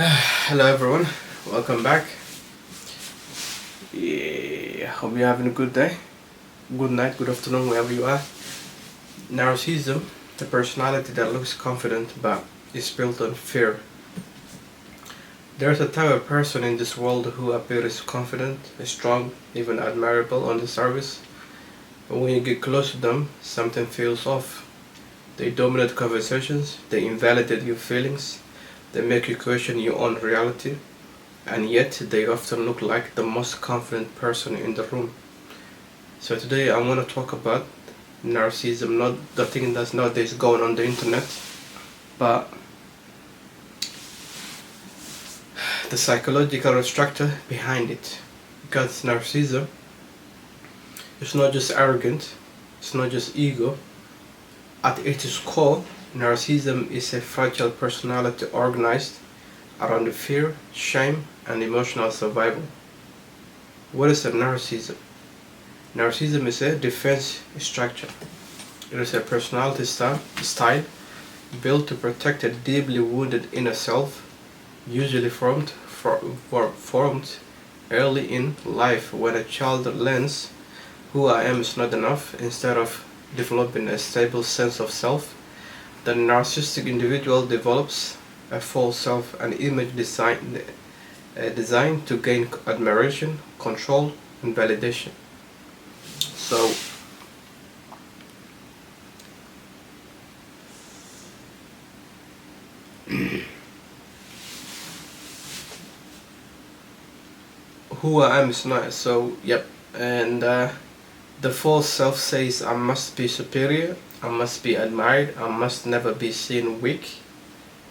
Hello everyone, welcome back. Hope you're having a good day, good night, good afternoon, wherever you are. Narcissism, the personality that looks confident but is built on fear. There's a type of person in this world who appears confident, strong, even admirable on the surface, but when you get close to them, something feels off. They dominate conversations, they invalidate your feelings, they make you question your own reality, and yet they often look like the most confident person in the room. So today I want to talk about narcissism, not the thing that's nowadays going on the internet, but the psychological structure behind it. Because narcissism is not just arrogant, it's not just ego. At its core, narcissism is a fragile personality organized around fear, shame, and emotional survival. What is a narcissism? Narcissism is a defense structure. It is a personality style built to protect a deeply wounded inner self, usually formed early in life when a child learns who I am is not enough. Instead of developing a stable sense of self, the narcissistic individual develops a false self, an image designed to gain admiration, control, and validation. So, who I am is not. So, yep. And the false self says, I must be superior, I must be admired, I must never be seen weak,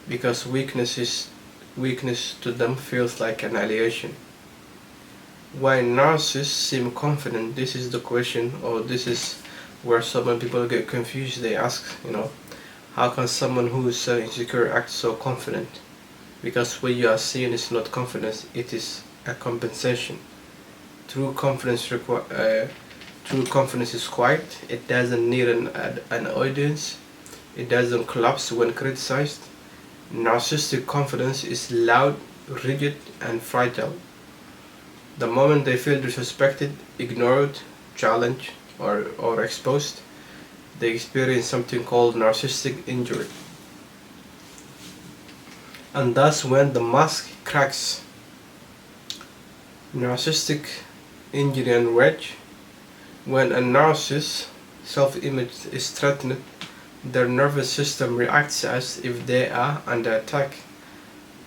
because weakness to them feels like annihilation. Why narcissists seem confident? This is the question, or this is where so many people get confused. They ask, how can someone who is so insecure act so confident? Because what you are seeing is not confidence; it is a compensation. True confidence is quiet. It doesn't need an audience. It doesn't collapse when criticized. Narcissistic confidence is loud, rigid, and fragile. The moment they feel disrespected, ignored, challenged, or exposed, they experience something called narcissistic injury. And that's when the mask cracks. Narcissistic injury and rage. When a narcissist's self-image is threatened, their nervous system reacts as if they are under attack.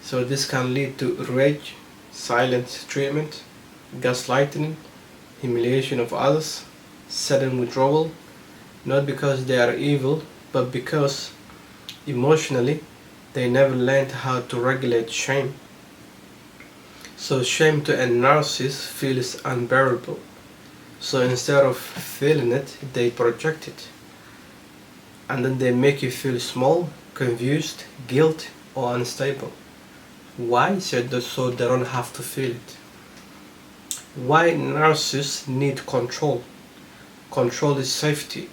So this can lead to rage, silent treatment, gaslighting, humiliation of others, sudden withdrawal, not because they are evil, but because emotionally they never learned how to regulate shame. So shame to a narcissist feels unbearable. So instead of feeling it, they project it. And then they make you feel small, confused, guilt, or unstable. Why? So they don't have to feel it. Why narcissists need control? Control is safety.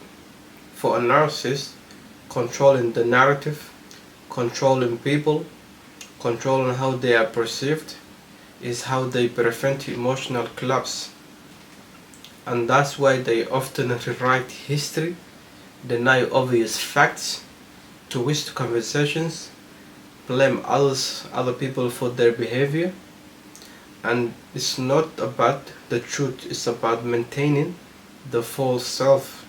For a narcissist, controlling the narrative, controlling people, controlling how they are perceived, is how they prevent emotional collapse. And that's why they often rewrite history, deny obvious facts, twist conversations, blame other people for their behavior. And it's not about the truth, it's about maintaining the false self.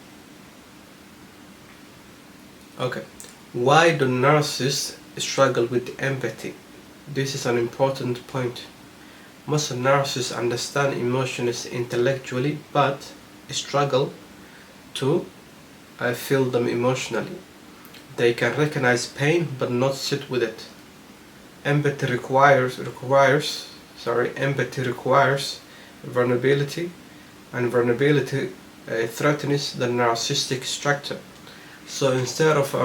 Okay, why do narcissists struggle with empathy? This is an important point. Most narcissists understand emotions intellectually but struggle to feel them emotionally. They can recognize pain but not sit with it. Empathy requires vulnerability, and vulnerability threatens the narcissistic structure. So instead of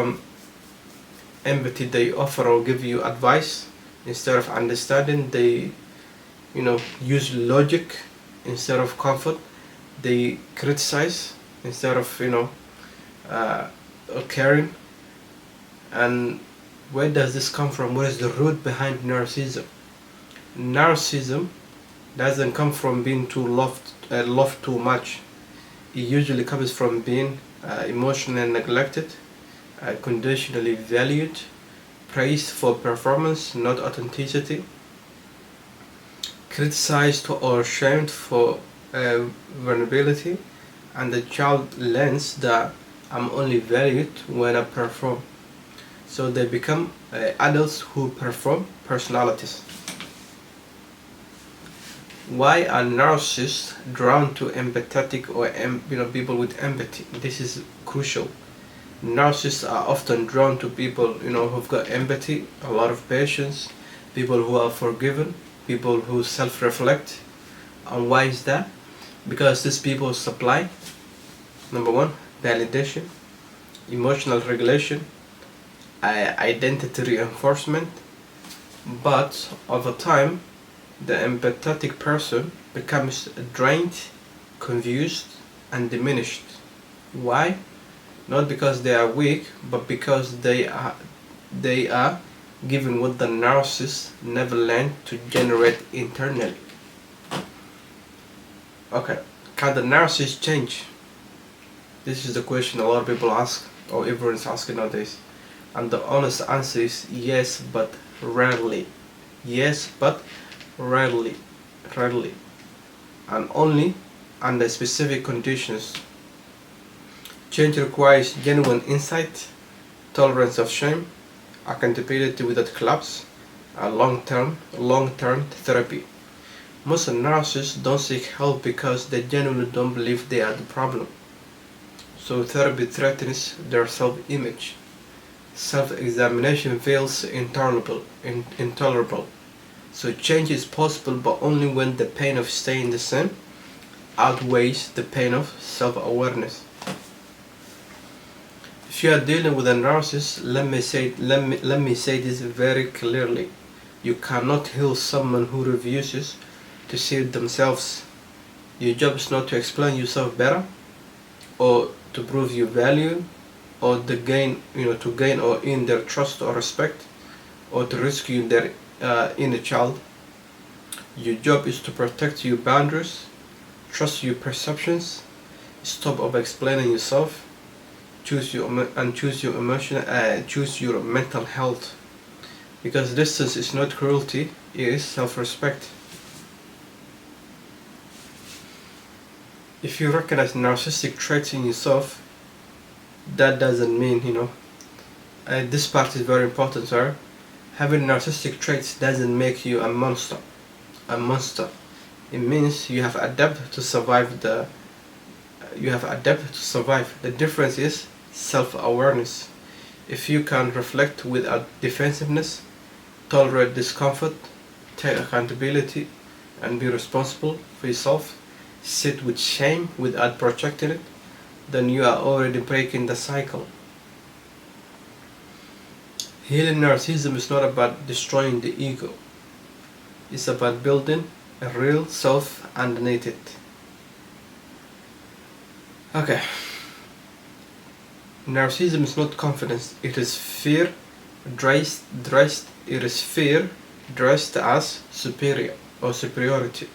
empathy, they offer or give you advice. Instead of understanding, they use logic. Instead of comfort, they criticize. Instead of caring, and Where does this come from? What is the root behind narcissism? Narcissism doesn't come from being loved too much. It usually comes from being emotionally neglected, conditionally valued, praised for performance, not authenticity, criticized or shamed for vulnerability, and the child learns that I'm only valued when I perform. So they become adults who perform personalities. Why are narcissists drawn to empathetic or people with empathy? This is crucial. Narcissists are often drawn to people who've got empathy, a lot of patience, people who are forgiven, people who self-reflect. And why is that? Because these people supply, number one, validation, emotional regulation, identity reinforcement. But over time, the empathetic person becomes drained, confused, and diminished. Why? Not because they are weak, but because they are given what the narcissist never learned to generate internally. Okay, can the narcissist change? This is the question a lot of people ask, or everyone's asking nowadays. And the honest answer is yes, but rarely. Yes, but rarely. And only under specific conditions. Change requires genuine insight, tolerance of shame, accountability without collapse, and long-term therapy. Most narcissists don't seek help because they genuinely don't believe they are the problem. So therapy threatens their self-image. Self-examination feels intolerable. So change is possible, but only when the pain of staying the same outweighs the pain of self-awareness. If you are dealing with a narcissist, let me say this very clearly. You cannot heal someone who refuses to see themselves. Your job is not to explain yourself better, or to prove your value, or to gain or earn their trust or respect, or to rescue their inner child. Your job is to protect your boundaries, trust your perceptions, stop over-explaining yourself, choose your mental health. Because distance is not cruelty, it is self-respect. If you recognize narcissistic traits in yourself, that doesn't mean, this part is very important, sir. Having narcissistic traits doesn't make you a monster. It means you have adapted to survive. The difference is self-awareness. If you can reflect without defensiveness, tolerate discomfort, take accountability, and be responsible for yourself, sit with shame without projecting it, then you are already breaking the cycle. Healing narcissism is not about destroying the ego. It's about building a real self underneath it. Okay. Narcissism is not confidence. It is fear dressed as superior or superiority.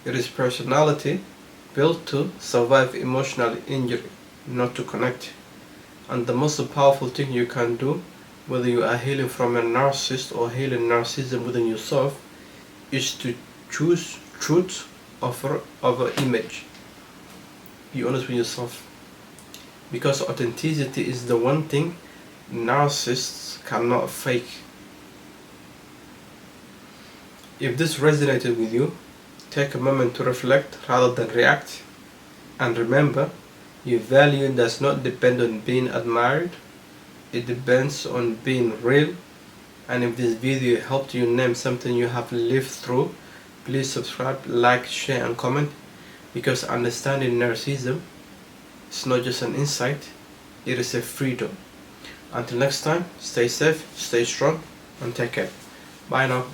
It is personality built to survive emotional injury, not to connect. And the most powerful thing you can do, whether you are healing from a narcissist or healing narcissism within yourself, is to choose truth over image. Be honest with yourself. Because authenticity is the one thing narcissists cannot fake. If this resonated with you, take a moment to reflect rather than react. And remember, your value does not depend on being admired. It depends on being real. And if this video helped you name something you have lived through, please subscribe, like, share and comment, because understanding narcissism is not just an insight, it is a freedom. Until next time, stay safe, stay strong, and take care. Bye now.